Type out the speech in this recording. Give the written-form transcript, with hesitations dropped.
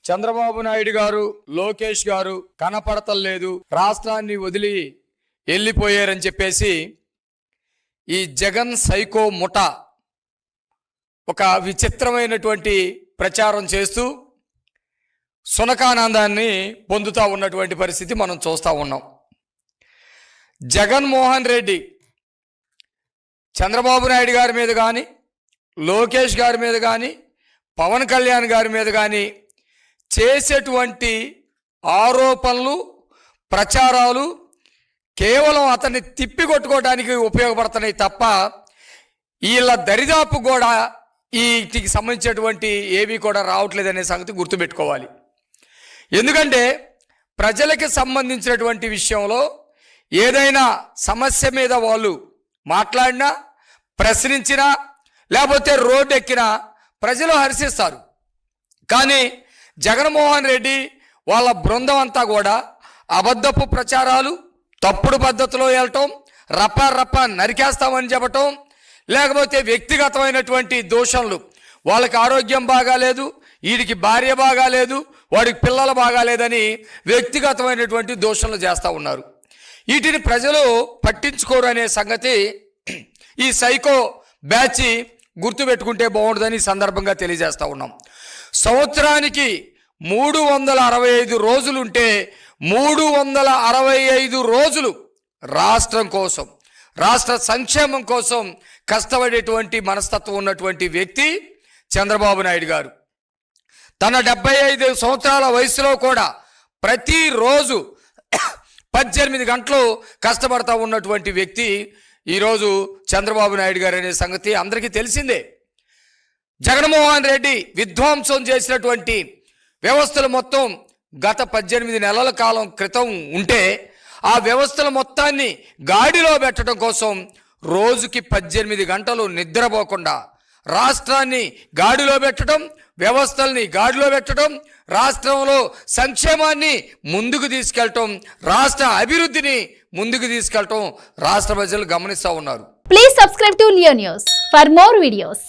చంద్రబాబు నాయుడు గారు, లోకేష్ గారు కనపడతలేదు, రాష్ట్రాన్ని వదిలి వెళ్ళిపోయారని చెప్పేసి ఈ జగన్ సైకో ముఠ ఒక విచిత్రమైనటువంటి ప్రచారం చేస్తూ సునకానందాన్ని పొందుతూ ఉన్నటువంటి పరిస్థితి మనం చూస్తూ ఉన్నాం. జగన్మోహన్ రెడ్డి చంద్రబాబు నాయుడు గారి మీద కానీ, లోకేష్ గారి మీద కానీ, పవన్ కళ్యాణ్ గారి మీద కానీ చేసేటువంటి ఆరోపణలు, ప్రచారాలు కేవలం అతన్ని తిప్పికొట్టుకోవడానికి ఉపయోగపడుతున్నాయి తప్ప వీళ్ళ దరిదాపు కూడా వీటికి సంబంధించినటువంటి ఏవి కూడా రావట్లేదనే సంగతి గుర్తుపెట్టుకోవాలి. ఎందుకంటే ప్రజలకి సంబంధించినటువంటి విషయంలో ఏదైనా సమస్య మీద వాళ్ళు మాట్లాడినా, ప్రశ్నించినా, లేకపోతే రోడ్డు ఎక్కినా ప్రజలు హర్షిస్తారు. కానీ జగన్మోహన్ రెడ్డి వాళ్ళ బృందం అంతా కూడా అబద్ధపు ప్రచారాలు, తప్పుడు పద్ధతిలో వెళ్ళటం, రప్ప నరికేస్తామని చెప్పటం, లేకపోతే వ్యక్తిగతమైనటువంటి దూషణలు, వాళ్ళకి ఆరోగ్యం బాగాలేదు, వీడికి భార్య బాగాలేదు, వాడికి పిల్లలు బాగాలేదని వ్యక్తిగతమైనటువంటి దూషణలు చేస్తూ ఉన్నారు. వీటిని ప్రజలు పట్టించుకోరు అనే సంగతి ఈ సైకో బ్యాచ్ గుర్తుపెట్టుకుంటే బాగుంటుందని సందర్భంగా తెలియజేస్తూ ఉన్నాం. సంవత్సరానికి 365 రోజులుంటే 365 రోజులు రాష్ట్రం కోసం, రాష్ట్ర సంక్షేమం కోసం కష్టపడేటువంటి మనస్తత్వం ఉన్నటువంటి వ్యక్తి చంద్రబాబు నాయుడు గారు. తన 75 సంవత్సరాల వయసులో కూడా ప్రతిరోజు 18 గంటలు కష్టపడతా ఉన్నటువంటి వ్యక్తి ఈరోజు చంద్రబాబు నాయుడు గారు అనే సంగతి అందరికీ తెలిసిందే. జగన్మోహన్ రెడ్డి విధ్వంసం చేసినటువంటి వ్యవస్థలు మొత్తం గత 18 నెలల కాలం క్రితం ఉంటే ఆ వ్యవస్థల మొత్తాన్ని గాడిలో పెట్టడం కోసం రోజుకి 18 గంటలు నిద్రపోకుండా రాష్ట్రాన్ని గాడిలో పెట్టడం, వ్యవస్థల్ని గాడిలో పెట్టడం, రాష్ట్రంలో సంక్షేమాన్ని ముందుకు తీసుకెళ్ళటం, రాష్ట్ర అభివృద్ధిని ముందుకు తీసుకెళ్ళటం రాష్ట్ర ప్రజలు గమనిస్తూ ఉన్నారు. Please subscribe to Leo news for more videos.